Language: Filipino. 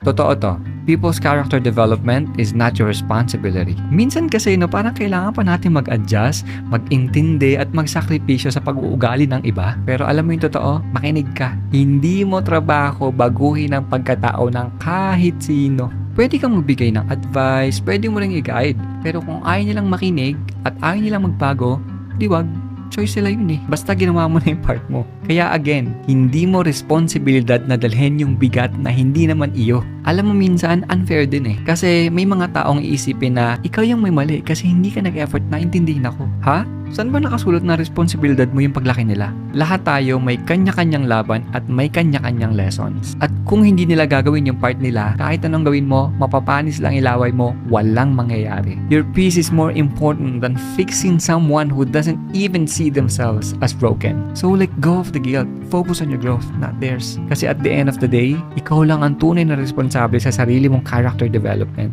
Totoo to. People's character development is not your responsibility. Minsan kasi parang kailangan pa natin mag-adjust, mag-intindi at magsakripisyo sa pag-uugali ng iba. Pero alam mo yung totoo, makinig ka. Hindi mo trabaho baguhin ang pagkatao ng kahit sino. Pwede kang magbigay ng advice, pwede mo ring i-guide. Pero kung ayaw nilang makinig at ayaw nilang magbago, di wag. Choice nila yun eh. Basta ginawa mo na yung part mo. Kaya again, hindi mo responsibilidad na dalhin yung bigat na hindi naman iyo. Alam mo minsan, unfair din eh. Kasi may mga taong iisipin na ikaw yung may mali kasi hindi ka nag-effort na intindihin ako. Ha? Saan ba nakasulat na responsibilidad mo yung paglaki nila? Lahat tayo may kanya-kanyang laban at may kanya-kanyang lessons. At kung hindi nila gagawin yung part nila, kahit anong gawin mo, mapapanis lang ilaway mo, walang mangyayari. Your peace is more important than fixing someone who doesn't even see themselves as broken. So let go of the guilt. Focus on your growth, not theirs. Kasi at the end of the day, ikaw lang ang tunay na responsable sa sarili mong character development.